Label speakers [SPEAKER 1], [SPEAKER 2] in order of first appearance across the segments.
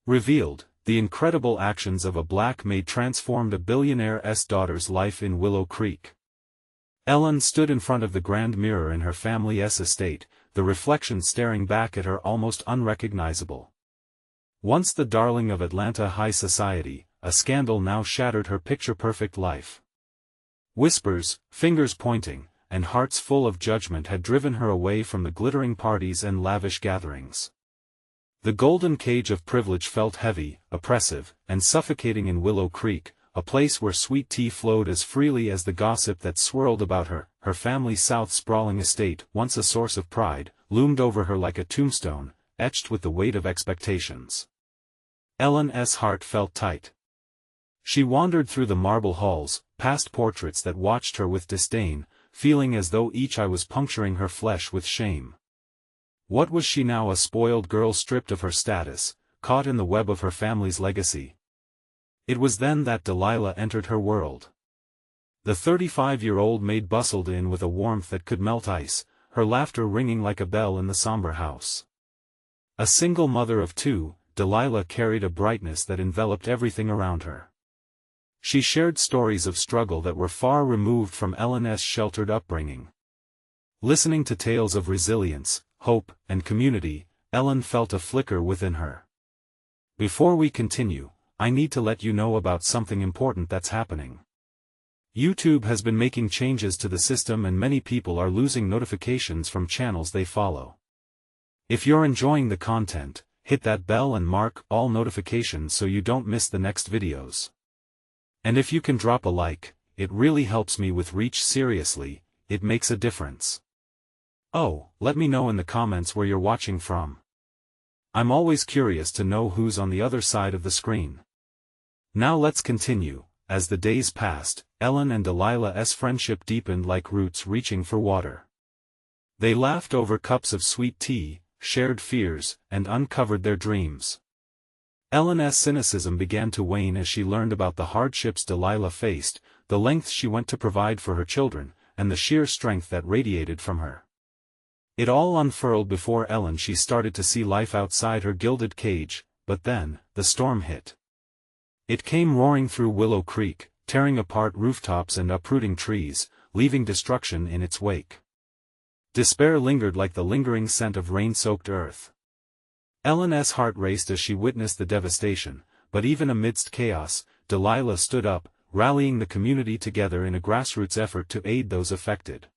[SPEAKER 1] Revealed, the incredible actions of a black maid transformed a billionaire's daughter's life in Willow Creek. Ellen stood in front of the grand mirror in her family's estate, the reflection staring back at her almost unrecognizable. Once the darling of Atlanta high society, a scandal now shattered her picture-perfect life. Whispers, fingers pointing, and hearts full of judgment had driven her away from the glittering parties and lavish gatherings. The golden cage of privilege felt heavy, oppressive, and suffocating in Willow Creek, a place where sweet tea flowed as freely as the gossip that swirled about her. Her family's south-sprawling estate, once a source of pride, loomed over her like a tombstone, etched with the weight of expectations. Ellen's heart felt tight. She wandered through the marble halls, past portraits that watched her with disdain, feeling as though each eye was puncturing her flesh with shame. What was she now, a spoiled girl stripped of her status, caught in the web of her family's legacy? It was then that Delilah entered her world. The 35-year-old maid bustled in with a warmth that could melt ice, her laughter ringing like a bell in the somber house. A single mother of two, Delilah carried a brightness that enveloped everything around her. She shared stories of struggle that were far removed from Ellen's sheltered upbringing. Listening to tales of resilience, hope, and community, Ellen felt a flicker within her. Before we continue, I need to let you know about something important that's happening. YouTube has been making changes to the system and many people are losing notifications from channels they follow. If you're enjoying the content, hit that bell and mark all notifications so you don't miss the next videos. And if you can drop a like, it really helps me with reach. Seriously, it makes a difference. Oh, let me know in the comments where you're watching from. I'm always curious to know who's on the other side of the screen. Now let's continue. As the days passed, Ellen and Delilah's friendship deepened like roots reaching for water. They laughed over cups of sweet tea, shared fears, and uncovered their dreams. Ellen's cynicism began to wane as she learned about the hardships Delilah faced, the lengths she went to provide for her children, and the sheer strength that radiated from her. It all unfurled before Ellen. She started to see life outside her gilded cage, but then, the storm hit. It came roaring through Willow Creek, tearing apart rooftops and uprooting trees, leaving destruction in its wake. Despair lingered like the lingering scent of rain-soaked earth. Ellen's heart raced as she witnessed the devastation, but even amidst chaos, Delilah stood up, rallying the community together in a grassroots effort to aid those affected.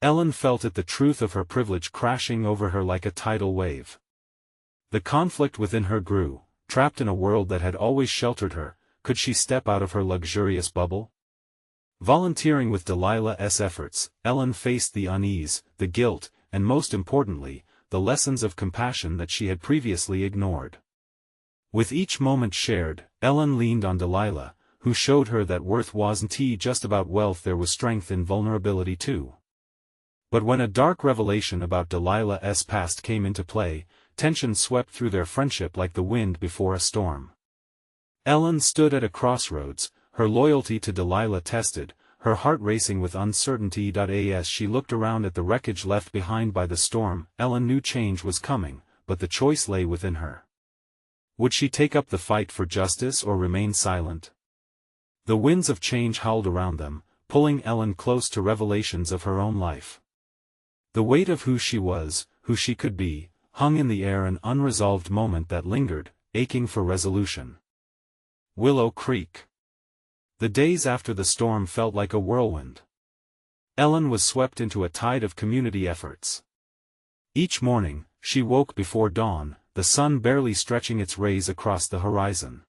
[SPEAKER 1] Ellen felt it, the truth of her privilege crashing over her like a tidal wave. The conflict within her grew. Trapped in a world that had always sheltered her, could she step out of her luxurious bubble? Volunteering with Delilah's efforts, Ellen faced the unease, the guilt, and most importantly, the lessons of compassion that she had previously ignored. With each moment shared, Ellen leaned on Delilah, who showed her that worth wasn't just about wealth. There was strength in vulnerability too. But when a dark revelation about Delilah's past came into play, tension swept through their friendship like the wind before a storm. Ellen stood at a crossroads, her loyalty to Delilah tested, her heart racing with uncertainty. As she looked around at the wreckage left behind by the storm, Ellen knew change was coming, but the choice lay within her. Would she take up the fight for justice or remain silent? The winds of change howled around them, pulling Ellen close to revelations of her own life. The weight of who she was, who she could be, hung in the air, an unresolved moment that lingered, aching for resolution. Willow Creek. The days after the storm felt like a whirlwind. Ellen was swept into a tide of community efforts. Each morning, she woke before dawn, the sun barely stretching its rays across the horizon.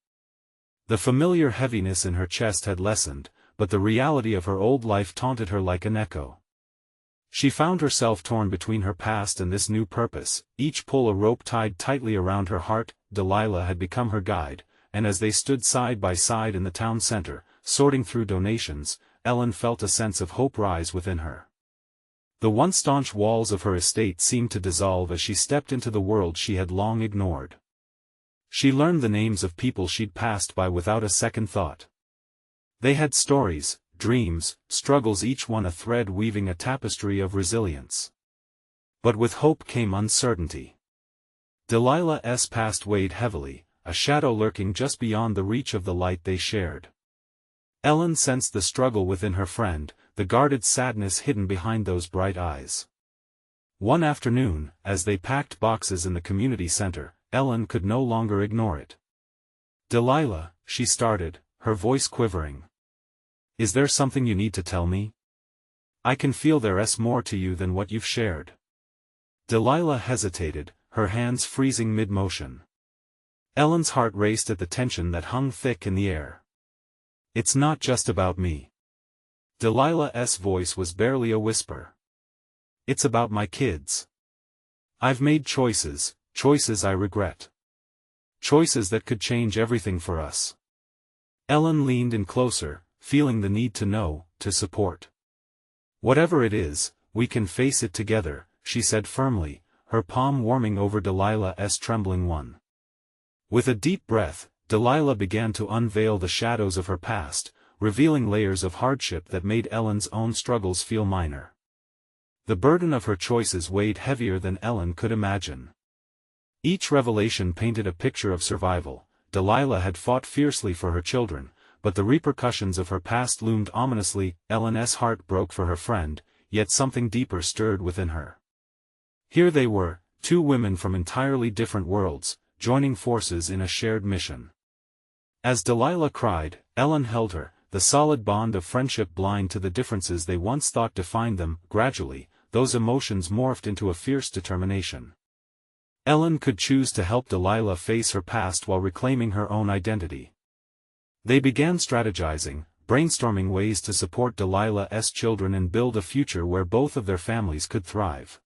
[SPEAKER 1] The familiar heaviness in her chest had lessened, but the reality of her old life taunted her like an echo. She found herself torn between her past and this new purpose, each pull a rope tied tightly around her heart. Delilah had become her guide, and as they stood side by side in the town center, sorting through donations, Ellen felt a sense of hope rise within her. The once staunch walls of her estate seemed to dissolve as she stepped into the world she had long ignored. She learned the names of people she'd passed by without a second thought. They had stories, dreams, struggles, each one a thread weaving a tapestry of resilience. But with hope came uncertainty. Delilah's past weighed heavily, a shadow lurking just beyond the reach of the light they shared. Ellen sensed the struggle within her friend, the guarded sadness hidden behind those bright eyes. One afternoon, as they packed boxes in the community center, Ellen could no longer ignore it. "Delilah," she started, her voice quivering. "Is there something you need to tell me? I can feel there's more to you than what you've shared." Delilah hesitated, her hands freezing mid-motion. Ellen's heart raced at the tension that hung thick in the air. "It's not just about me." Delilah's voice was barely a whisper. "It's about my kids. I've made choices I regret. Choices that could change everything for us." Ellen leaned in closer, feeling the need to know, to support. "Whatever it is, we can face it together," she said firmly, her palm warming over Delilah's trembling one. With a deep breath, Delilah began to unveil the shadows of her past, revealing layers of hardship that made Ellen's own struggles feel minor. The burden of her choices weighed heavier than Ellen could imagine. Each revelation painted a picture of survival. Delilah had fought fiercely for her children, but the repercussions of her past loomed ominously. Ellen's heart broke for her friend, yet something deeper stirred within her. Here they were, two women from entirely different worlds, joining forces in a shared mission. As Delilah cried, Ellen held her, the solid bond of friendship blind to the differences they once thought defined them. Gradually, those emotions morphed into a fierce determination. Ellen could choose to help Delilah face her past while reclaiming her own identity. They began strategizing, brainstorming ways to support Delilah's children and build a future where both of their families could thrive.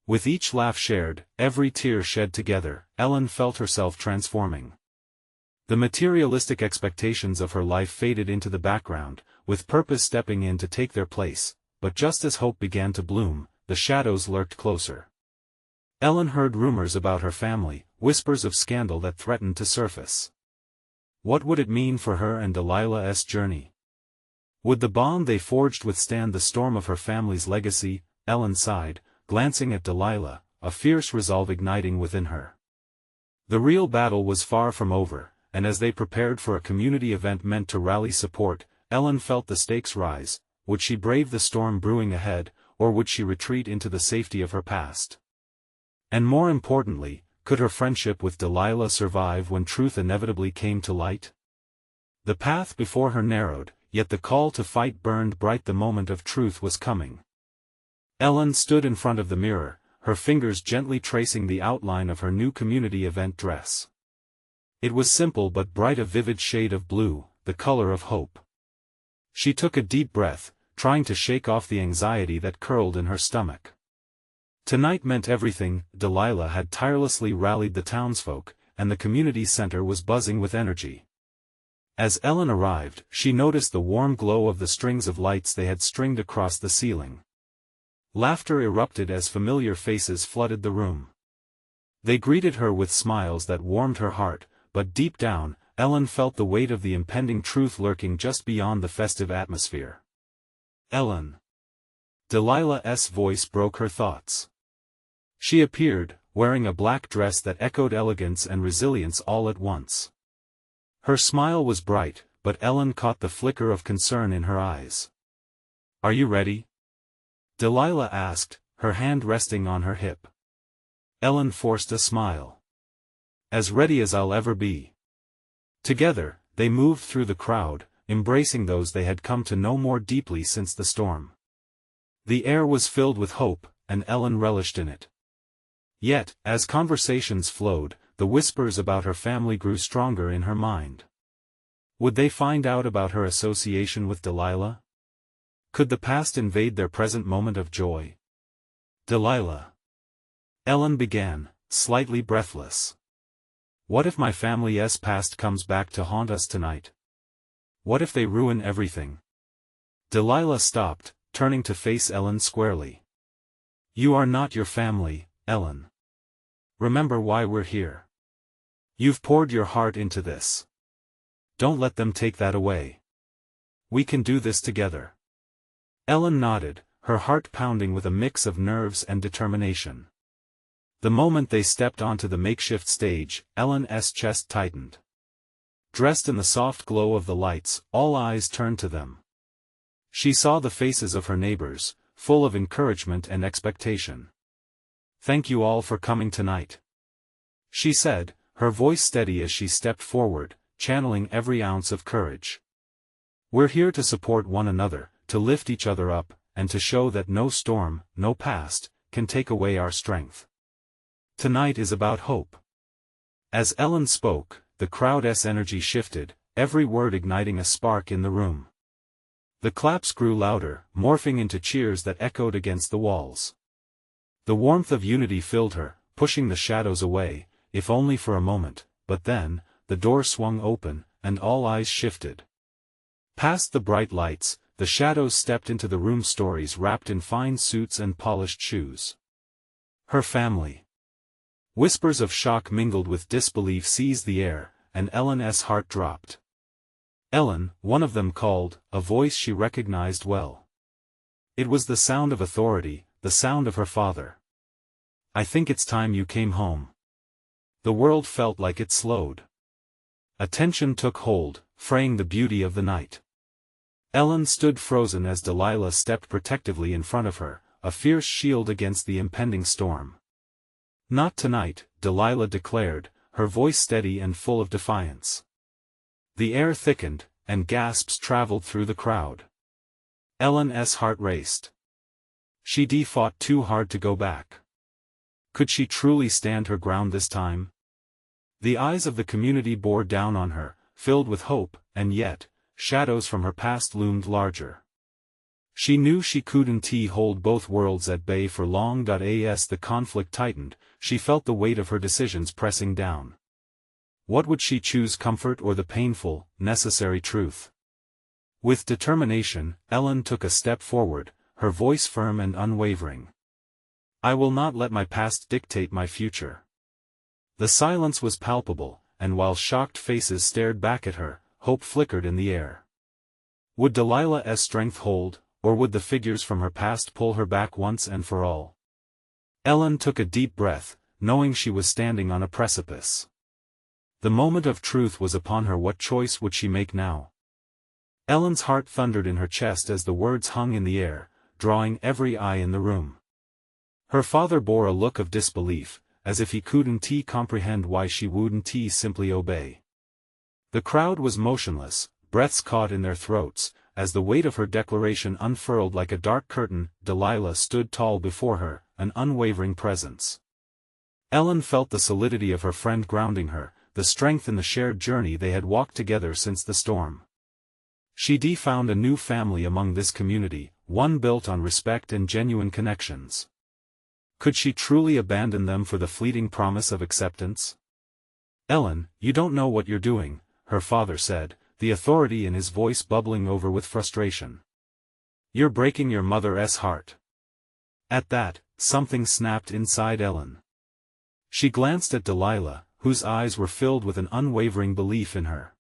[SPEAKER 1] With each laugh shared, every tear shed together, Ellen felt herself transforming. The materialistic expectations of her life faded into the background, with purpose stepping in to take their place, but just as hope began to bloom, the shadows lurked closer. Ellen heard rumors about her family, whispers of scandal that threatened to surface. What would it mean for her and Delilah's journey? Would the bond they forged withstand the storm of her family's legacy? Ellen sighed, glancing at Delilah, a fierce resolve igniting within her. The real battle was far from over, and as they prepared for a community event meant to rally support, Ellen felt the stakes rise. Would she brave the storm brewing ahead, or would she retreat into the safety of her past? And more importantly, could her friendship with Delilah survive when truth inevitably came to light? The path before her narrowed, yet the call to fight burned bright. The moment of truth was coming. Ellen stood in front of the mirror, her fingers gently tracing the outline of her new community event dress. It was simple but bright, a vivid shade of blue, the color of hope. She took a deep breath, trying to shake off the anxiety that curled in her stomach. Tonight meant everything. Delilah had tirelessly rallied the townsfolk, and the community center was buzzing with energy. As Ellen arrived, she noticed the warm glow of the strings of lights they had stringed across the ceiling. Laughter erupted as familiar faces flooded the room. They greeted her with smiles that warmed her heart, but deep down, Ellen felt the weight of the impending truth lurking just beyond the festive atmosphere. "Ellen." Delilah's voice broke her thoughts. She appeared, wearing a black dress that echoed elegance and resilience all at once. Her smile was bright, but Ellen caught the flicker of concern in her eyes. "Are you ready?" Delilah asked, her hand resting on her hip. Ellen forced a smile. "As ready as I'll ever be." Together, they moved through the crowd, embracing those they had come to know more deeply since the storm. The air was filled with hope, and Ellen relished in it. Yet, as conversations flowed, the whispers about her family grew stronger in her mind. Would they find out about her association with Delilah? Could the past invade their present moment of joy? "Delilah," Ellen began, slightly breathless. "What if my family's past comes back to haunt us tonight? What if they ruin everything?" Delilah stopped, turning to face Ellen squarely. "You are not your family, Ellen. Remember why we're here. You've poured your heart into this. Don't let them take that away. We can do this together." Ellen nodded, her heart pounding with a mix of nerves and determination. The moment they stepped onto the makeshift stage, Ellen's chest tightened. Dressed in the soft glow of the lights, all eyes turned to them. She saw the faces of her neighbors, full of encouragement and expectation. "Thank you all for coming tonight," she said, her voice steady as she stepped forward, channeling every ounce of courage. "We're here to support one another, to lift each other up, and to show that no storm, no past, can take away our strength. Tonight is about hope." As Ellen spoke, the crowd's energy shifted, every word igniting a spark in the room. The claps grew louder, morphing into cheers that echoed against the walls. The warmth of unity filled her, pushing the shadows away, if only for a moment, but then, the door swung open, and all eyes shifted. Past the bright lights, the shadows stepped into the room, stories wrapped in fine suits and polished shoes. Her family. Whispers of shock mingled with disbelief seized the air, and Ellen's heart dropped. "Ellen," one of them called, a voice she recognized well. It was the sound of authority, the sound of her father. "I think it's time you came home." The world felt like it slowed. A tension took hold, fraying the beauty of the night. Ellen stood frozen as Delilah stepped protectively in front of her, a fierce shield against the impending storm. "Not tonight," Delilah declared, her voice steady and full of defiance. The air thickened, and gasps traveled through the crowd. Ellen's heart raced. She'd fought too hard to go back. Could she truly stand her ground this time? The eyes of the community bore down on her, filled with hope, and yet, shadows from her past loomed larger. She knew she couldn't hold both worlds at bay for long. As the conflict tightened, she felt the weight of her decisions pressing down. What would she choose, comfort or the painful, necessary truth? With determination, Ellen took a step forward, her voice firm and unwavering. "I will not let my past dictate my future." The silence was palpable, and while shocked faces stared back at her, hope flickered in the air. Would Delilah's strength hold, or would the figures from her past pull her back once and for all? Ellen took a deep breath, knowing she was standing on a precipice. The moment of truth was upon her. What choice would she make now? Ellen's heart thundered in her chest as the words hung in the air, drawing every eye in the room. Her father bore a look of disbelief, as if he couldn't comprehend why she wouldn't simply obey. The crowd was motionless, breaths caught in their throats, as the weight of her declaration unfurled like a dark curtain. Delilah stood tall before her, an unwavering presence. Ellen felt the solidity of her friend grounding her, the strength in the shared journey they had walked together since the storm. She'd found a new family among this community, one built on respect and genuine connections. Could she truly abandon them for the fleeting promise of acceptance? "Ellen, you don't know what you're doing," her father said, the authority in his voice bubbling over with frustration. "You're breaking your mother's heart." At that, something snapped inside Ellen. She glanced at Delilah, whose eyes were filled with an unwavering belief in her.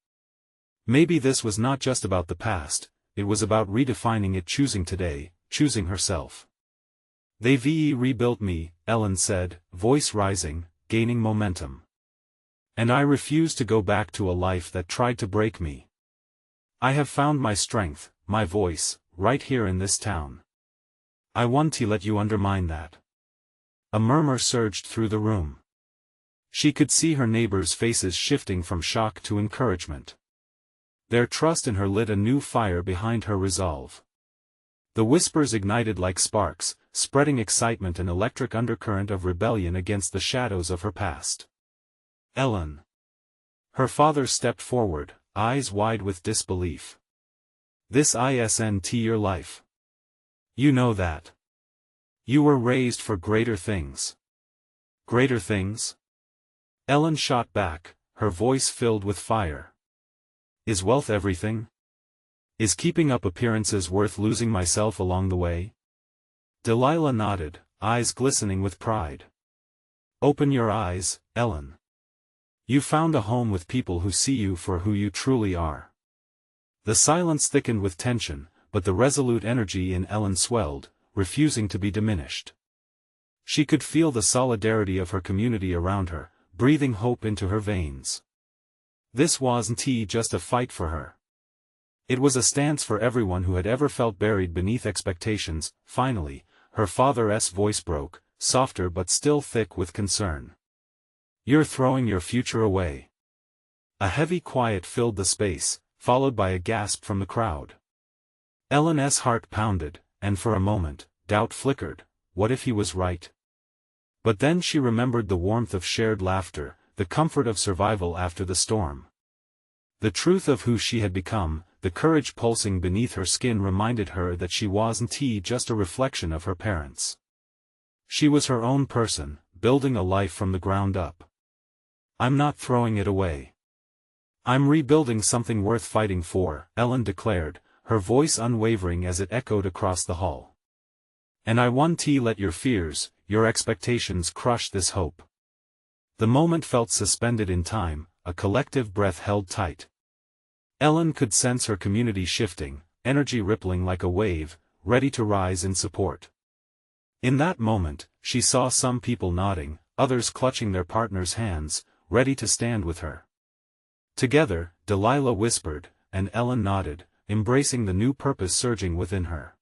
[SPEAKER 1] Maybe this was not just about the past, it was about redefining it, choosing today, choosing herself. "They've rebuilt me," Ellen said, voice rising, gaining momentum. "And I refuse to go back to a life that tried to break me. I have found my strength, my voice, right here in this town. I want to let you undermine that." A murmur surged through the room. She could see her neighbors' faces shifting from shock to encouragement. Their trust in her lit a new fire behind her resolve. The whispers ignited like sparks, spreading excitement and electric undercurrent of rebellion against the shadows of her past. "Ellen." Her father stepped forward, eyes wide with disbelief. "This isn't your life. You know that. You were raised for greater things." "Greater things?" Ellen shot back, her voice filled with fire. "Is wealth everything? Is keeping up appearances worth losing myself along the way?" Delilah nodded, eyes glistening with pride. "Open your eyes, Ellen. You found a home with people who see you for who you truly are." The silence thickened with tension, but the resolute energy in Ellen swelled, refusing to be diminished. She could feel the solidarity of her community around her, breathing hope into her veins. This wasn't just a fight for her. It was a stance for everyone who had ever felt buried beneath expectations. Finally, her father's voice broke, softer but still thick with concern. "You're throwing your future away." A heavy quiet filled the space, followed by a gasp from the crowd. Ellen's heart pounded, and for a moment, doubt flickered. What if he was right? But then she remembered the warmth of shared laughter, the comfort of survival after the storm. The truth of who she had become, the courage pulsing beneath her skin reminded her that she wasn't just a reflection of her parents. She was her own person, building a life from the ground up. "I'm not throwing it away. I'm rebuilding something worth fighting for," Ellen declared, her voice unwavering as it echoed across the hall. "And I won't let your fears, your expectations crush this hope." The moment felt suspended in time, a collective breath held tight. Ellen could sense her community shifting, energy rippling like a wave, ready to rise in support. In that moment, she saw some people nodding, others clutching their partners' hands, ready to stand with her. Together, Delilah whispered, and Ellen nodded, embracing the new purpose surging within her.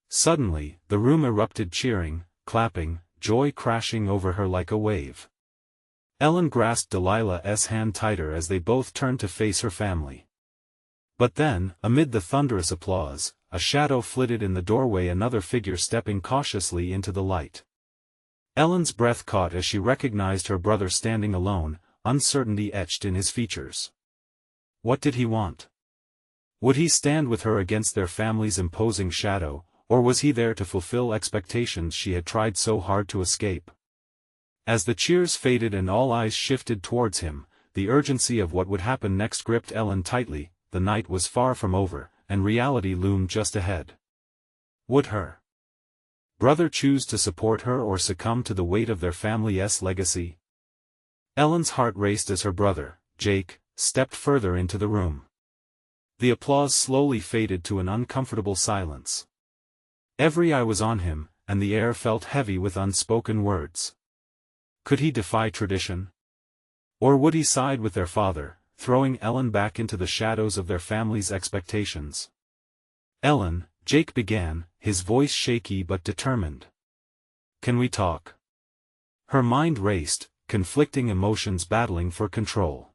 [SPEAKER 1] Suddenly, the room erupted, cheering, clapping, joy crashing over her like a wave. Ellen grasped Delilah's hand tighter as they both turned to face her family. But then, amid the thunderous applause, a shadow flitted in the doorway, another figure stepping cautiously into the light. Ellen's breath caught as she recognized her brother standing alone, uncertainty etched in his features. What did he want? Would he stand with her against their family's imposing shadow, or was he there to fulfill expectations she had tried so hard to escape? As the cheers faded and all eyes shifted towards him, the urgency of what would happen next gripped Ellen tightly. The night was far from over, and reality loomed just ahead. Would her brother choose to support her or succumb to the weight of their family's legacy? Ellen's heart raced as her brother, Jake, stepped further into the room. The applause slowly faded to an uncomfortable silence. Every eye was on him, and the air felt heavy with unspoken words. Could he defy tradition? Or would he side with their father, throwing Ellen back into the shadows of their family's expectations? "Ellen," Jake began, his voice shaky but determined. "Can we talk?" Her mind raced, conflicting emotions battling for control.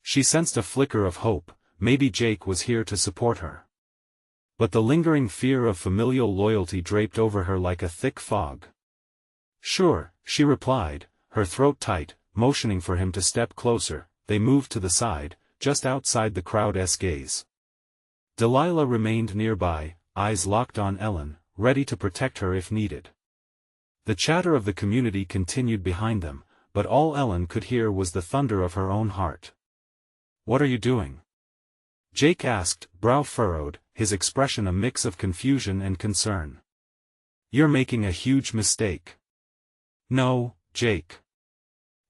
[SPEAKER 1] She sensed a flicker of hope, maybe Jake was here to support her. But the lingering fear of familial loyalty draped over her like a thick fog. "Sure," she replied, her throat tight, motioning for him to step closer. They moved to the side, just outside the crowd's gaze. Delilah remained nearby, eyes locked on Ellen, ready to protect her if needed. The chatter of the community continued behind them, but all Ellen could hear was the thunder of her own heart. "What are you doing?" Jake asked, brow furrowed, his expression a mix of confusion and concern. "You're making a huge mistake." "No, Jake.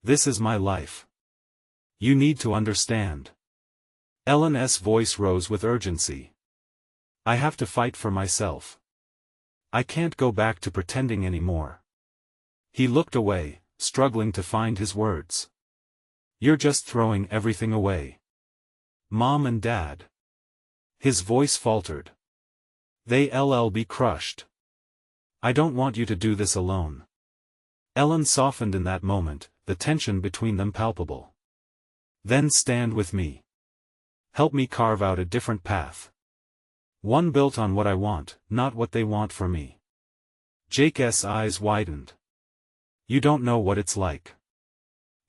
[SPEAKER 1] This is my life. You need to understand." Ellen's voice rose with urgency. "I have to fight for myself. I can't go back to pretending anymore." He looked away, struggling to find his words. "You're just throwing everything away. Mom and Dad." His voice faltered. "They'll be crushed. I don't want you to do this alone." Ellen softened in that moment, the tension between them palpable. "Then stand with me. Help me carve out a different path. One built on what I want, not what they want for me." Jake's eyes widened. "You don't know what it's like.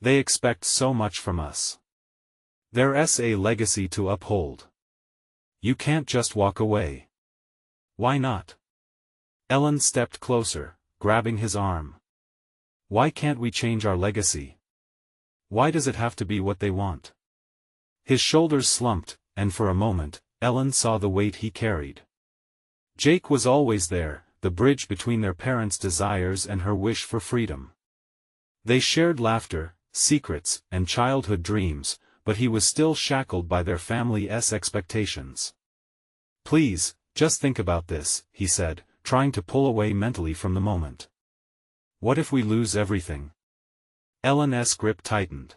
[SPEAKER 1] They expect so much from us. There's a legacy to uphold. You can't just walk away." "Why not?" Ellen stepped closer, grabbing his arm. "Why can't we change our legacy? Why does it have to be what they want?" His shoulders slumped, and for a moment, Ellen saw the weight he carried. Jake was always there, the bridge between their parents' desires and her wish for freedom. They shared laughter, secrets, and childhood dreams, but he was still shackled by their family's expectations. "Please, just think about this," he said, trying to pull away mentally from the moment. What if we lose everything? Ellen's grip tightened.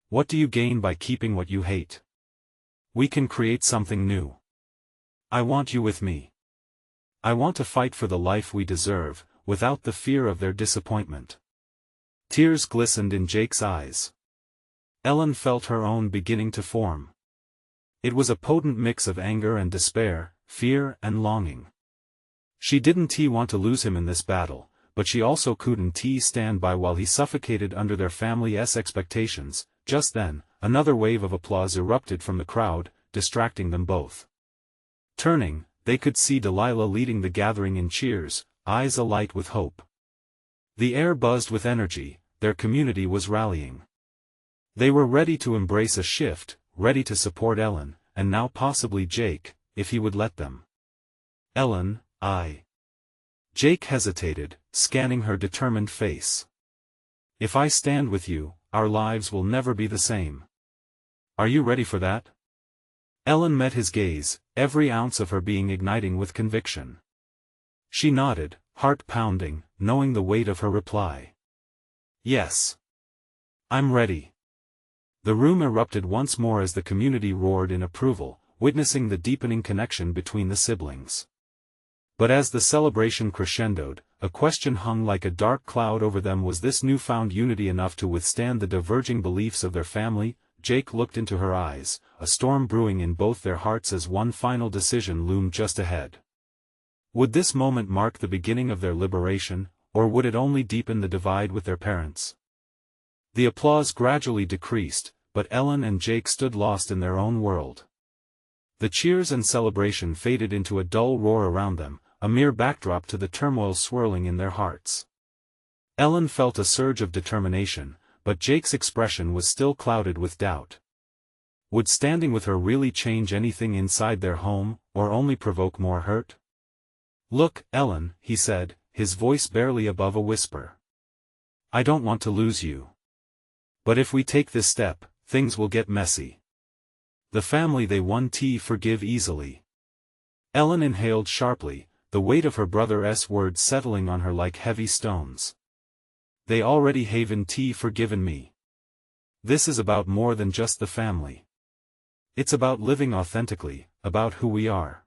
[SPEAKER 1] What do you gain by keeping what you hate? We can create something new. I want you with me. I want to fight for the life we deserve, without the fear of their disappointment. Tears glistened in Jake's eyes. Ellen felt her own beginning to form. It was a potent mix of anger and despair, fear and longing. She didn't want to lose him in this battle, but she also couldn't stand by while he suffocated under their family's expectations. Just then, another wave of applause erupted from the crowd, distracting them both. Turning, they could see Delilah leading the gathering in cheers, eyes alight with hope. The air buzzed with energy, their community was rallying. They were ready to embrace a shift, ready to support Ellen, and now possibly Jake, if he would let them. Ellen, Jake hesitated, scanning her determined face. If I stand with you, our lives will never be the same. Are you ready for that? Ellen met his gaze, every ounce of her being igniting with conviction. She nodded, heart pounding, knowing the weight of her reply. Yes. I'm ready. The room erupted once more as the community roared in approval, witnessing the deepening connection between the siblings. But as the celebration crescendoed, a question hung like a dark cloud over them: was this newfound unity enough to withstand the diverging beliefs of their family? Jake looked into her eyes, a storm brewing in both their hearts as one final decision loomed just ahead. Would this moment mark the beginning of their liberation, or would it only deepen the divide with their parents? The applause gradually decreased, but Ellen and Jake stood lost in their own world. The cheers and celebration faded into a dull roar around them, a mere backdrop to the turmoil swirling in their hearts. Ellen felt a surge of determination, but Jake's expression was still clouded with doubt. Would standing with her really change anything inside their home, or only provoke more hurt? Look, Ellen, he said, his voice barely above a whisper. I don't want to lose you. But if we take this step, things will get messy. The family they won't forgive easily. Ellen inhaled sharply, the weight of her brother's words settling on her like heavy stones. They already haven't forgiven me. This is about more than just the family. It's about living authentically, about who we are.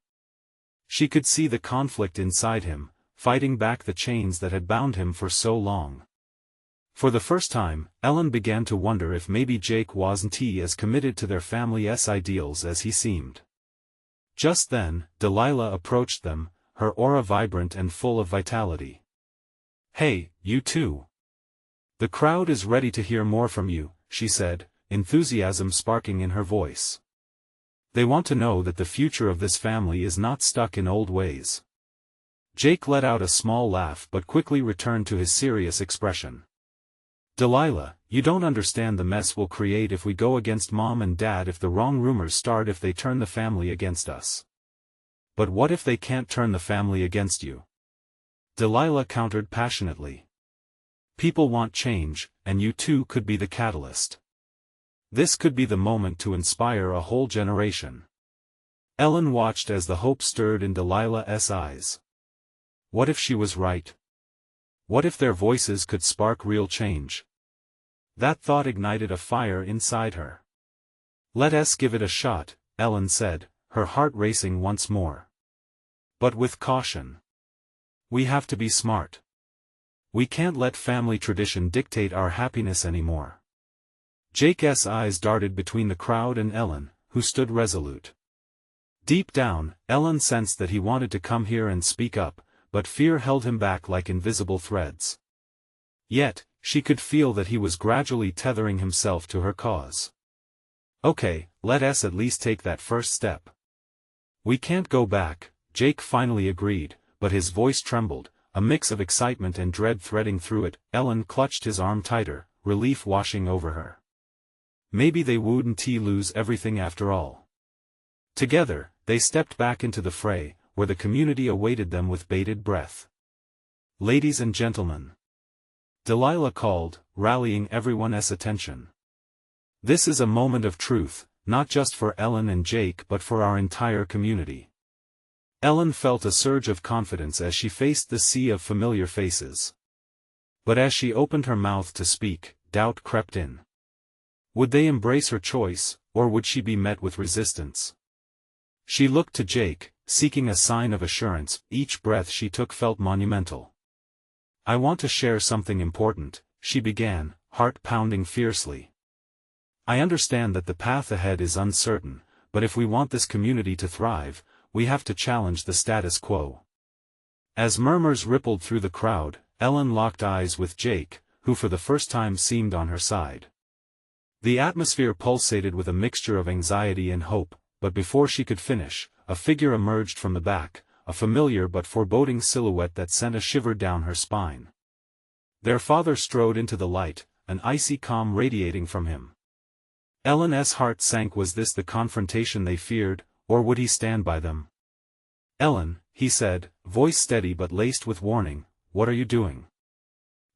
[SPEAKER 1] She could see the conflict inside him, fighting back the chains that had bound him for so long. For the first time, Ellen began to wonder if maybe Jake wasn't as committed to their family's ideals as he seemed. Just then, Delilah approached them, her aura vibrant and full of vitality. Hey, you two. The crowd is ready to hear more from you, she said, enthusiasm sparking in her voice. They want to know that the future of this family is not stuck in old ways. Jake let out a small laugh but quickly returned to his serious expression. Delilah, you don't understand the mess we'll create if we go against Mom and Dad, if the wrong rumors start, if they turn the family against us. But what if they can't turn the family against you? Delilah countered passionately. People want change, and you two could be the catalyst. This could be the moment to inspire a whole generation. Ellen watched as the hope stirred in Delilah's eyes. What if she was right? What if their voices could spark real change? That thought ignited a fire inside her. Let's give it a shot, Ellen said, her heart racing once more. But with caution. We have to be smart. We can't let family tradition dictate our happiness anymore. Jake's eyes darted between the crowd and Ellen, who stood resolute. Deep down, Ellen sensed that he wanted to come here and speak up, but fear held him back like invisible threads. Yet, she could feel that he was gradually tethering himself to her cause. Okay, let's at least take that first step. We can't go back, Jake finally agreed, but his voice trembled, a mix of excitement and dread threading through it. Ellen clutched his arm tighter, relief washing over her. Maybe they wouldn't lose everything after all. Together, they stepped back into the fray, where the community awaited them with bated breath. Ladies and gentlemen. Delilah called, rallying everyone's attention. This is a moment of truth, not just for Ellen and Jake but for our entire community. Ellen felt a surge of confidence as she faced the sea of familiar faces. But as she opened her mouth to speak, doubt crept in. Would they embrace her choice, or would she be met with resistance? She looked to Jake, seeking a sign of assurance. Each breath she took felt monumental. "I want to share something important," she began, heart pounding fiercely. "I understand that the path ahead is uncertain, but if we want this community to thrive, we have to challenge the status quo." As murmurs rippled through the crowd, Ellen locked eyes with Jake, who for the first time seemed on her side. The atmosphere pulsated with a mixture of anxiety and hope, but before she could finish, a figure emerged from the back, a familiar but foreboding silhouette that sent a shiver down her spine. Their father strode into the light, an icy calm radiating from him. Ellen's heart sank. Was this the confrontation they feared, or would he stand by them? "Ellen," he said, voice steady but laced with warning, "what are you doing?"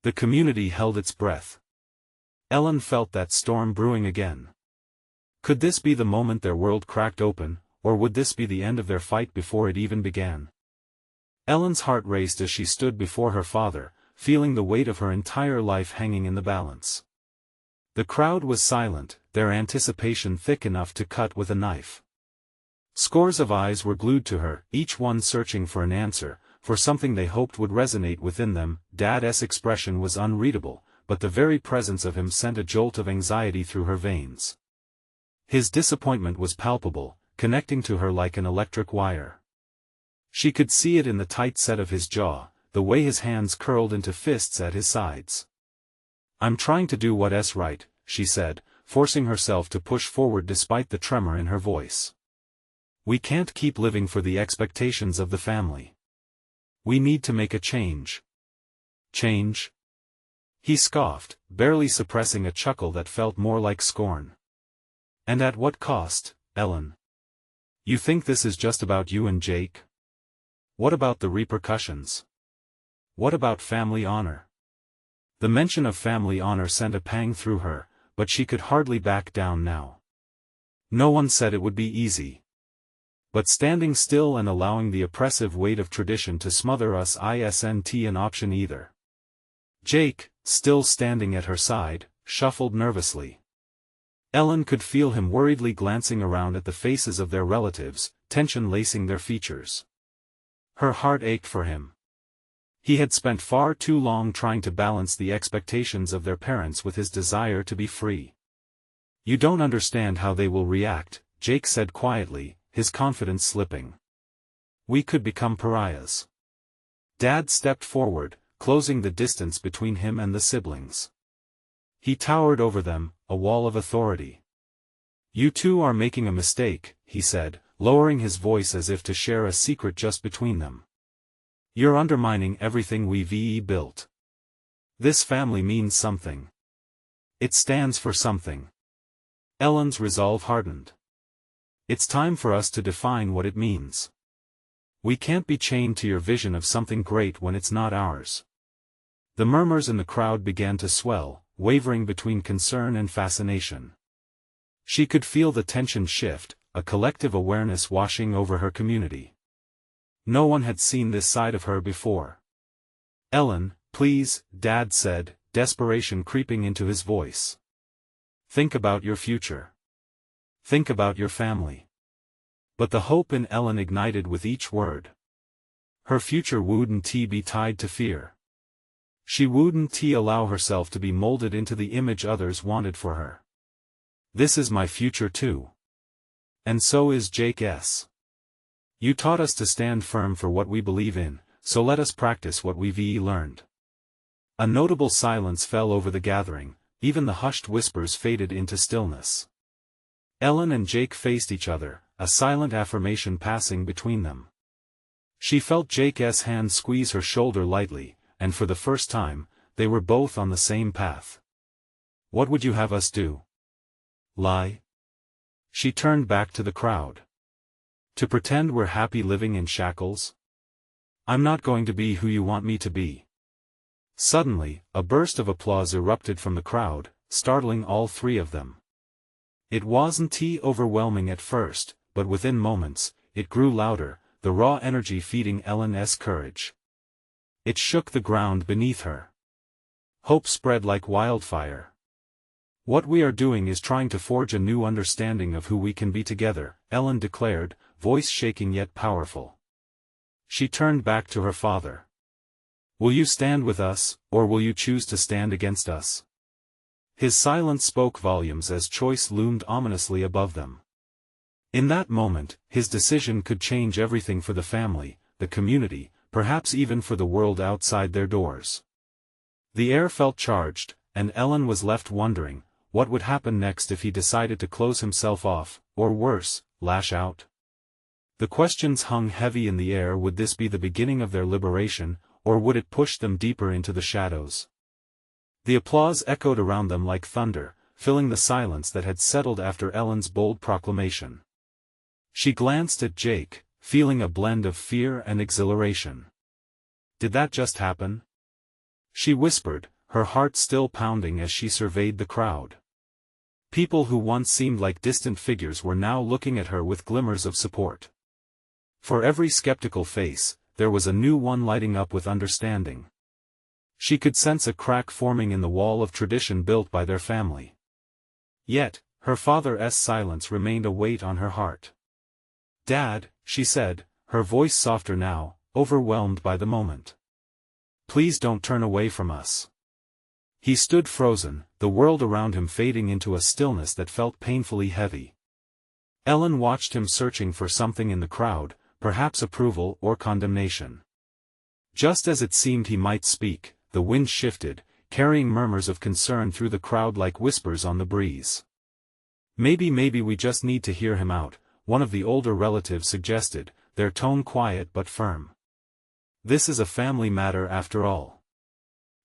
[SPEAKER 1] The community held its breath. Ellen felt that storm brewing again. Could this be the moment their world cracked open, or would this be the end of their fight before it even began? Ellen's heart raced as she stood before her father, feeling the weight of her entire life hanging in the balance. The crowd was silent, their anticipation thick enough to cut with a knife. Scores of eyes were glued to her, each one searching for an answer, for something they hoped would resonate within them. Dad's expression was unreadable, but the very presence of him sent a jolt of anxiety through her veins. His disappointment was palpable, connecting to her like an electric wire. She could see it in the tight set of his jaw, the way his hands curled into fists at his sides. "I'm trying to do what's right," she said, forcing herself to push forward despite the tremor in her voice. "We can't keep living for the expectations of the family. We need to make a change." "Change?" He scoffed, barely suppressing a chuckle that felt more like scorn. "And at what cost, Ellen? You think this is just about you and Jake? What about the repercussions? What about family honor?" The mention of family honor sent a pang through her, but she could hardly back down now. "No one said it would be easy. But standing still and allowing the oppressive weight of tradition to smother us isn't an option either." Jake, still standing at her side, shuffled nervously. Ellen could feel him worriedly glancing around at the faces of their relatives, tension lacing their features. Her heart ached for him. He had spent far too long trying to balance the expectations of their parents with his desire to be free. "You don't understand how they will react," Jake said quietly, his confidence slipping. "We could become pariahs." Dad stepped forward, closing the distance between him and the siblings. He towered over them, a wall of authority. "You two are making a mistake," he said, lowering his voice as if to share a secret just between them. "You're undermining everything we've built. This family means something. It stands for something." Ellen's resolve hardened. "It's time for us to define what it means. We can't be chained to your vision of something great when it's not ours." The murmurs in the crowd began to swell, wavering between concern and fascination. She could feel the tension shift, a collective awareness washing over her community. No one had seen this side of her before. "Ellen, please," Dad said, desperation creeping into his voice. "Think about your future. Think about your family." But the hope in Ellen ignited with each word. Her future wouldn't be tied to fear. She wouldn't allow herself to be molded into the image others wanted for her. "This is my future too. And so is Jake's. You taught us to stand firm for what we believe in, so let us practice what we've learned." A notable silence fell over the gathering, even the hushed whispers faded into stillness. Ellen and Jake faced each other, a silent affirmation passing between them. She felt Jake's hand squeeze her shoulder lightly, and for the first time, they were both on the same path. "What would you have us do? Lie?" She turned back to the crowd. "To pretend we're happy living in shackles? I'm not going to be who you want me to be." Suddenly, a burst of applause erupted from the crowd, startling all three of them. It wasn't overwhelming at first, but within moments, it grew louder, the raw energy feeding Ellen's courage. It shook the ground beneath her. Hope spread like wildfire. "What we are doing is trying to forge a new understanding of who we can be together," Ellen declared, voice shaking yet powerful. She turned back to her father. "Will you stand with us, or will you choose to stand against us?" His silence spoke volumes as choice loomed ominously above them. In that moment, his decision could change everything for the family, the community, perhaps even for the world outside their doors. The air felt charged, and Ellen was left wondering, what would happen next if he decided to close himself off, or worse, lash out? The questions hung heavy in the air. Would this be the beginning of their liberation, or would it push them deeper into the shadows? The applause echoed around them like thunder, filling the silence that had settled after Ellen's bold proclamation. She glanced at Jake, feeling a blend of fear and exhilaration. Did that just happen? She whispered, her heart still pounding as she surveyed the crowd. People who once seemed like distant figures were now looking at her with glimmers of support. For every skeptical face, there was a new one lighting up with understanding. She could sense a crack forming in the wall of tradition built by their family. Yet, her father's silence remained a weight on her heart. "Dad," she said, her voice softer now, overwhelmed by the moment. "Please don't turn away from us." He stood frozen, the world around him fading into a stillness that felt painfully heavy. Ellen watched him, searching for something in the crowd, perhaps approval or condemnation. Just as it seemed he might speak, the wind shifted, carrying murmurs of concern through the crowd like whispers on the breeze. Maybe we just need to hear him out," one of the older relatives suggested, their tone quiet but firm. "This is a family matter after all."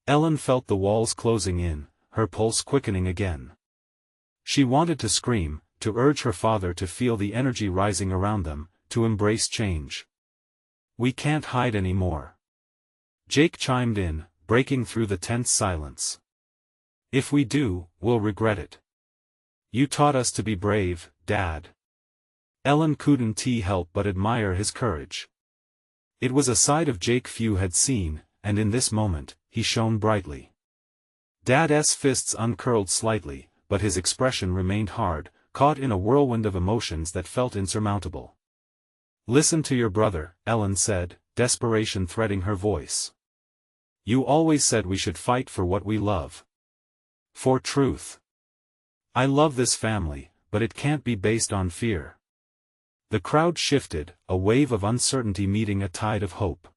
[SPEAKER 1] Ellen felt the walls closing in, her pulse quickening again. She wanted to scream, to urge her father to feel the energy rising around them, to embrace change. "We can't hide anymore." Jake chimed in, breaking through the tense silence. "If we do, we'll regret it. You taught us to be brave, Dad." Ellen couldn't help but admire his courage. It was a side of Jake few had seen, and in this moment, he shone brightly. Dad's fists uncurled slightly, but his expression remained hard, caught in a whirlwind of emotions that felt insurmountable. "Listen to your brother," Ellen said, desperation threading her voice. "You always said we should fight for what we love. For truth. I love this family, but it can't be based on fear." The crowd shifted, a wave of uncertainty meeting a tide of hope.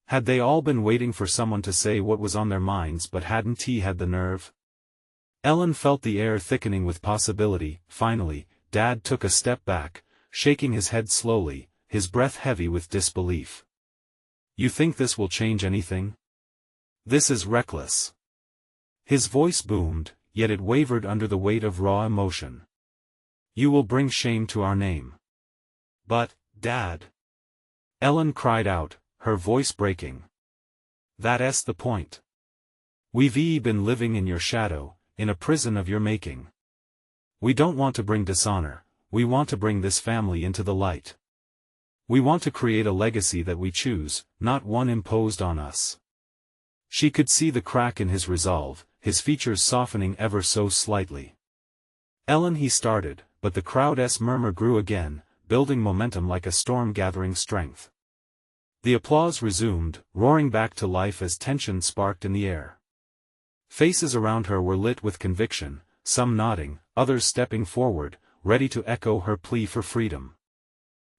[SPEAKER 1] Had they all been waiting for someone to say what was on their minds but hadn't he had the nerve? Ellen felt the air thickening with possibility. Finally, Dad took a step back, shaking his head slowly, his breath heavy with disbelief. "You think this will change anything? This is reckless." His voice boomed, yet it wavered under the weight of raw emotion. "You will bring shame to our name." "But, Dad," Ellen cried out, her voice breaking. "That's the point. We've been living in your shadow, in a prison of your making. We don't want to bring dishonor, we want to bring this family into the light. We want to create a legacy that we choose, not one imposed on us." She could see the crack in his resolve, his features softening ever so slightly. "Ellen," he started, but the crowd's murmur grew again, building momentum like a storm gathering strength. The applause resumed, roaring back to life as tension sparked in the air. Faces around her were lit with conviction, some nodding, others stepping forward, ready to echo her plea for freedom.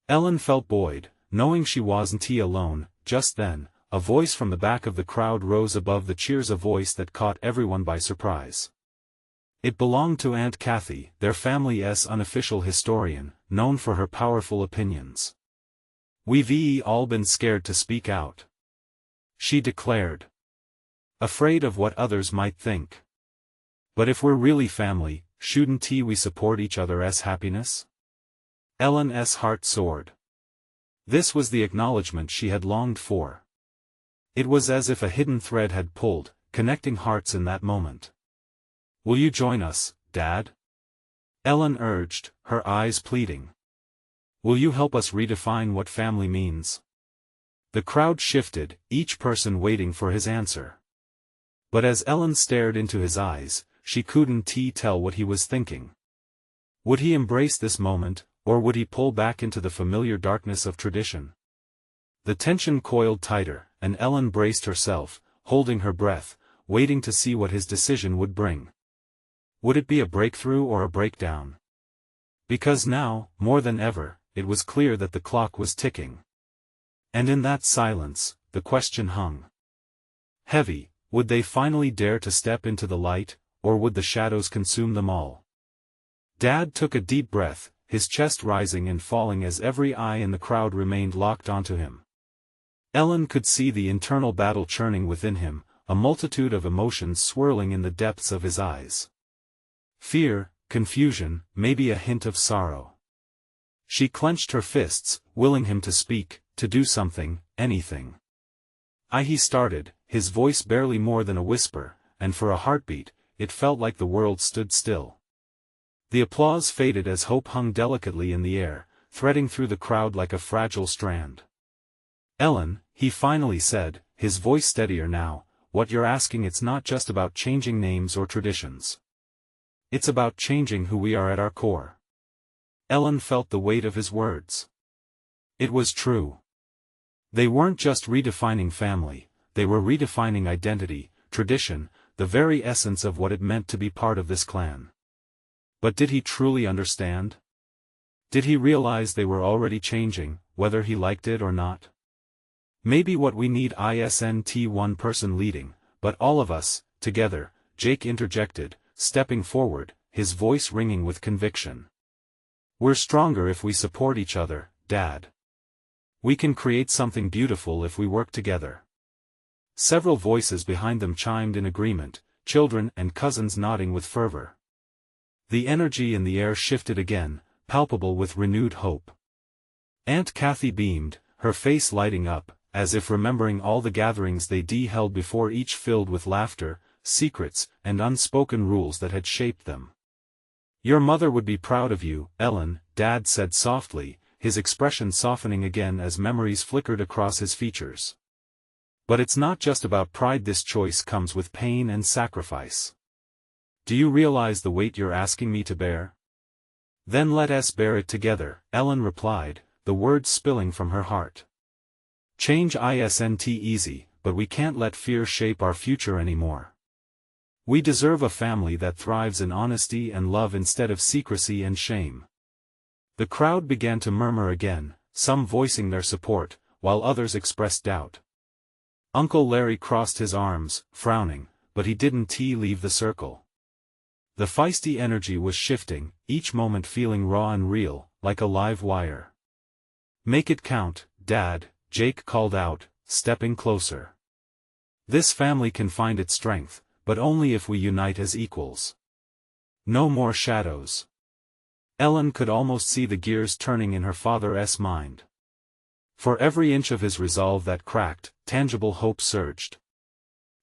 [SPEAKER 1] Ellen felt buoyed, knowing she wasn't alone. Just then, a voice from the back of the crowd rose above the cheers, a voice that caught everyone by surprise. It belonged to Aunt Kathy, their family's unofficial historian, known for her powerful opinions. "We've all been scared to speak out," she declared. "Afraid of what others might think. But if we're really family, shouldn't we support each other's happiness?" Ellen's heart soared. This was the acknowledgement she had longed for. It was as if a hidden thread had pulled, connecting hearts in that moment. "Will you join us, Dad?" Ellen urged, her eyes pleading. "Will you help us redefine what family means?" The crowd shifted, each person waiting for his answer. But as Ellen stared into his eyes, she couldn't tell what he was thinking. Would he embrace this moment, or would he pull back into the familiar darkness of tradition? The tension coiled tighter, and Ellen braced herself, holding her breath, waiting to see what his decision would bring. Would it be a breakthrough or a breakdown? Because now, more than ever, it was clear that the clock was ticking. And in that silence, the question hung heavy: would they finally dare to step into the light, or would the shadows consume them all? Dad took a deep breath, his chest rising and falling as every eye in the crowd remained locked onto him. Ellen could see the internal battle churning within him, a multitude of emotions swirling in the depths of his eyes. Fear, confusion, maybe a hint of sorrow. She clenched her fists, willing him to speak, to do something, anything. He started, his voice barely more than a whisper, and for a heartbeat, it felt like the world stood still. The applause faded as hope hung delicately in the air, threading through the crowd like a fragile strand. Ellen, he finally said, his voice steadier now, what you're asking, it's not just about changing names or traditions. It's about changing who we are at our core. Ellen felt the weight of his words. It was true. They weren't just redefining family, they were redefining identity, tradition, the very essence of what it meant to be part of this clan. But did he truly understand? Did he realize they were already changing, whether he liked it or not? Maybe what we need isn't one person leading, but all of us, together, Jake interjected, stepping forward, his voice ringing with conviction. We're stronger if we support each other, Dad. We can create something beautiful if we work together. Several voices behind them chimed in agreement, children and cousins nodding with fervor. The energy in the air shifted again, palpable with renewed hope. Aunt Kathy beamed, her face lighting up, as if remembering all the gatherings they'd held before, each filled with laughter, secrets, and unspoken rules that had shaped them. Your mother would be proud of you, Ellen, Dad said softly, his expression softening again as memories flickered across his features. But it's not just about pride, this choice comes with pain and sacrifice. Do you realize the weight you're asking me to bear? Then let us bear it together, Ellen replied, the words spilling from her heart. Change isn't easy, but we can't let fear shape our future anymore. We deserve a family that thrives in honesty and love instead of secrecy and shame. The crowd began to murmur again, some voicing their support, while others expressed doubt. Uncle Larry crossed his arms, frowning, but he didn't leave the circle. The feisty energy was shifting, each moment feeling raw and real, like a live wire. Make it count, Dad, Jake called out, stepping closer. This family can find its strength, but only if we unite as equals. No more shadows. Ellen could almost see the gears turning in her father's mind. For every inch of his resolve that cracked, tangible hope surged.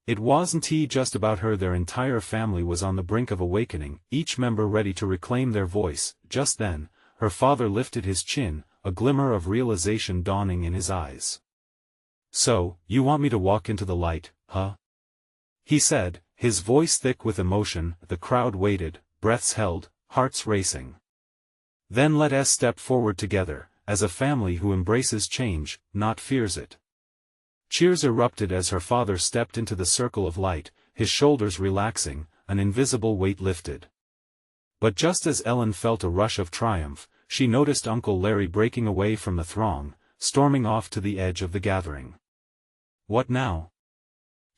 [SPEAKER 1] It wasn't just about her, their entire family was on the brink of awakening, each member ready to reclaim their voice. Just then, her father lifted his chin, a glimmer of realization dawning in his eyes. So, you want me to walk into the light, huh? He said, his voice thick with emotion. The crowd waited, breaths held, hearts racing. Then let us step forward together, as a family who embraces change, not fears it. Cheers erupted as her father stepped into the circle of light, his shoulders relaxing, an invisible weight lifted. But just as Ellen felt a rush of triumph, she noticed Uncle Larry breaking away from the throng, storming off to the edge of the gathering. What now?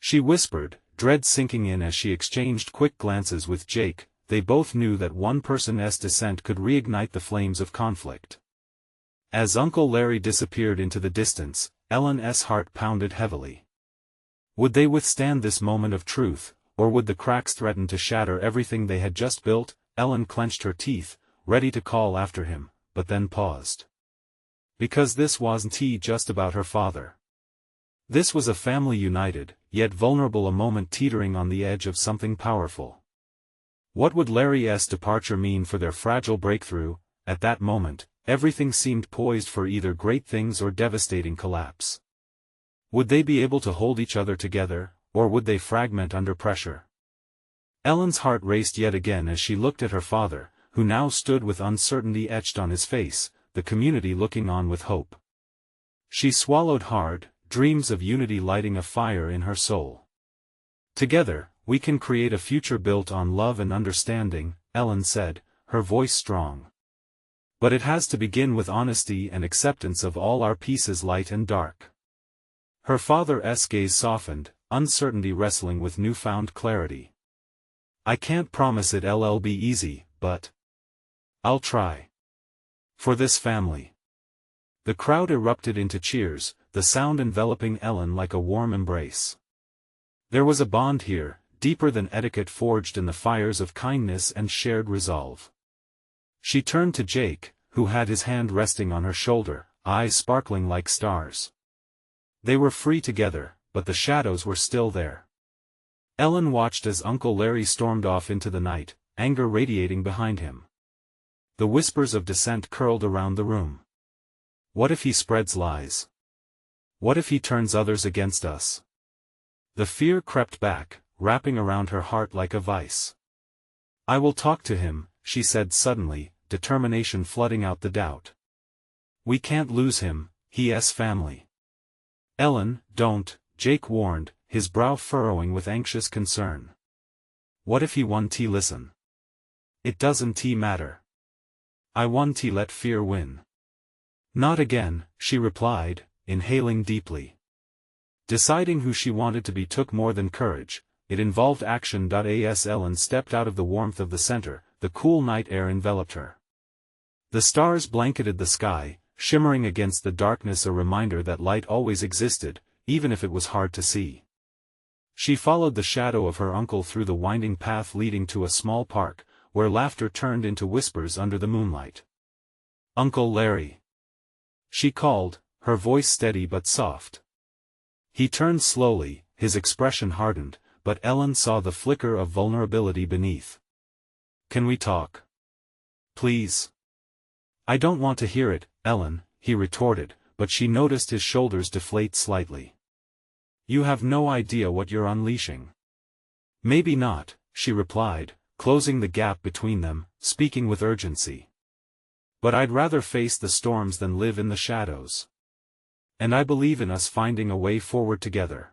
[SPEAKER 1] She whispered, dread sinking in as she exchanged quick glances with Jake. They both knew that one person's dissent could reignite the flames of conflict. As Uncle Larry disappeared into the distance, Ellen's heart pounded heavily. Would they withstand this moment of truth, or would the cracks threaten to shatter everything they had just built? Ellen clenched her teeth, ready to call after him, but then paused. Because this wasn't just about her father. This was a family united, yet vulnerable, a moment teetering on the edge of something powerful. What would Larry's departure mean for their fragile breakthrough? At that moment, everything seemed poised for either great things or devastating collapse. Would they be able to hold each other together, or would they fragment under pressure? Ellen's heart raced yet again as she looked at her father, who now stood with uncertainty etched on his face, the community looking on with hope. She swallowed hard, dreams of unity lighting a fire in her soul. Together, we can create a future built on love and understanding, Ellen said, her voice strong. But it has to begin with honesty and acceptance of all our pieces, light and dark. Her father's gaze softened, uncertainty wrestling with newfound clarity. I can't promise it'll be easy, but I'll try. For this family. The crowd erupted into cheers, the sound enveloping Ellen like a warm embrace. There was a bond here, deeper than etiquette, forged in the fires of kindness and shared resolve. She turned to Jake, who had his hand resting on her shoulder, eyes sparkling like stars. They were free together, but the shadows were still there. Ellen watched as Uncle Larry stormed off into the night, anger radiating behind him. The whispers of dissent curled around the room. What if he spreads lies? What if he turns others against us? The fear crept back, wrapping around her heart like a vice. I will talk to him, she said suddenly, determination flooding out the doubt. We can't lose him, he's family. Ellen, don't, Jake warned, his brow furrowing with anxious concern. What if he won't listen? It doesn't matter. I won't let fear win. Not again, she replied, inhaling deeply. Deciding who she wanted to be took more than courage, it involved action. As Ellen stepped out of the warmth of the center, the cool night air enveloped her. The stars blanketed the sky, shimmering against the darkness, a reminder that light always existed, even if it was hard to see. She followed the shadow of her uncle through the winding path leading to a small park, where laughter turned into whispers under the moonlight. Uncle Larry. She called, her voice steady but soft. He turned slowly, his expression hardened, but Ellen saw the flicker of vulnerability beneath. Can we talk? Please. I don't want to hear it, Ellen, he retorted, but she noticed his shoulders deflate slightly. You have no idea what you're unleashing. Maybe not, she replied, closing the gap between them, speaking with urgency. But I'd rather face the storms than live in the shadows. And I believe in us finding a way forward together.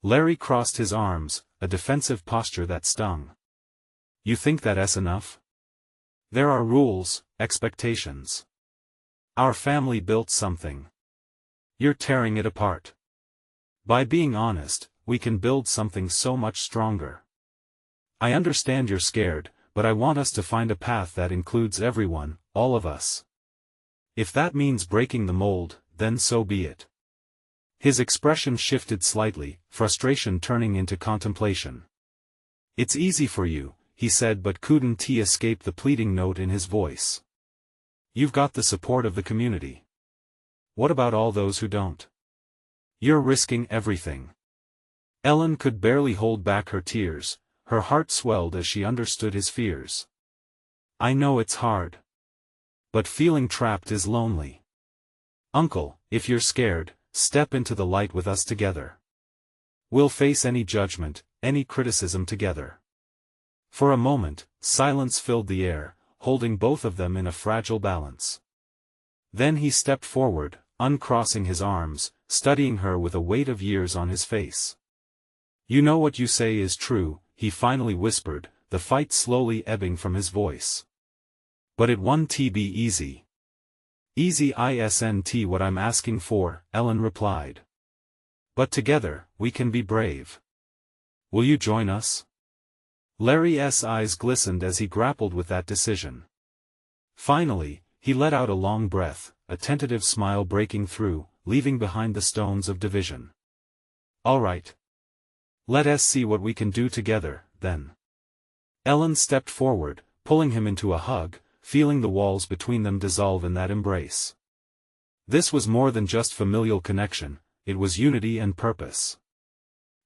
[SPEAKER 1] Larry crossed his arms, a defensive posture that stung. You think that's enough? There are rules, expectations. Our family built something. You're tearing it apart. By being honest, we can build something so much stronger. I understand you're scared, but I want us to find a path that includes everyone, all of us. If that means breaking the mold, then so be it. His expression shifted slightly, frustration turning into contemplation. It's easy for you, he said, but couldn't escape the pleading note in his voice. You've got the support of the community. What about all those who don't? You're risking everything. Ellen could barely hold back her tears, her heart swelled as she understood his fears. I know it's hard. But feeling trapped is lonely. Uncle, if you're scared, step into the light with us together. We'll face any judgment, any criticism together. For a moment, silence filled the air, holding both of them in a fragile balance. Then he stepped forward, uncrossing his arms, studying her with a weight of years on his face. You know what you say is true, he finally whispered, the fight slowly ebbing from his voice. But it won't be easy. Easy isn't what I'm asking for, Ellen replied. But together, we can be brave. Will you join us? Larry's eyes glistened as he grappled with that decision. Finally, he let out a long breath, a tentative smile breaking through, leaving behind the stones of division. All right. Let us see what we can do together, then. Ellen stepped forward, pulling him into a hug, feeling the walls between them dissolve in that embrace. This was more than just familial connection, it was unity and purpose.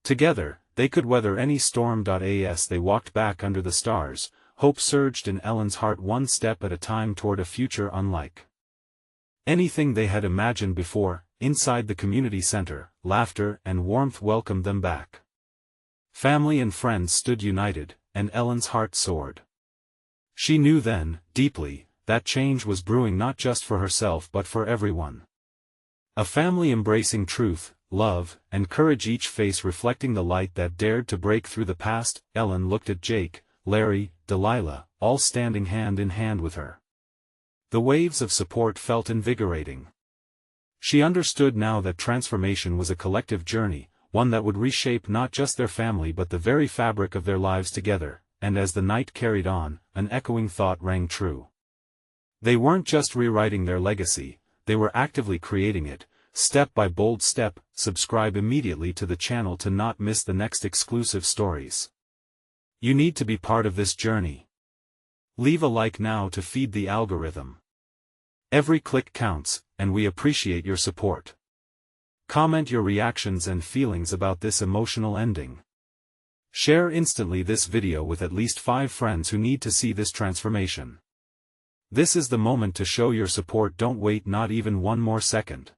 [SPEAKER 1] Together, they could weather any storm. As they walked back under the stars, hope surged in Ellen's heart, one step at a time toward a future unlike anything they had imagined before. Inside the community center, laughter and warmth welcomed them back. Family and friends stood united, and Ellen's heart soared. She knew then, deeply, that change was brewing not just for herself but for everyone. A family embracing truth, love, and courage, each face reflecting the light that dared to break through the past. Ellen looked at Jake, Larry, Delilah, all standing hand in hand with her. The waves of support felt invigorating. She understood now that transformation was a collective journey, one that would reshape not just their family but the very fabric of their lives together, and as the night carried on, an echoing thought rang true. They weren't just rewriting their legacy, they were actively creating it, step by bold step. Subscribe immediately to the channel to not miss the next exclusive stories. You need to be part of this journey. Leave a like now to feed the algorithm. Every click counts, and we appreciate your support. Comment your reactions and feelings about this emotional ending. Share instantly this video with at least 5 friends who need to see this transformation. This is the moment to show your support. Don't wait not even one more second.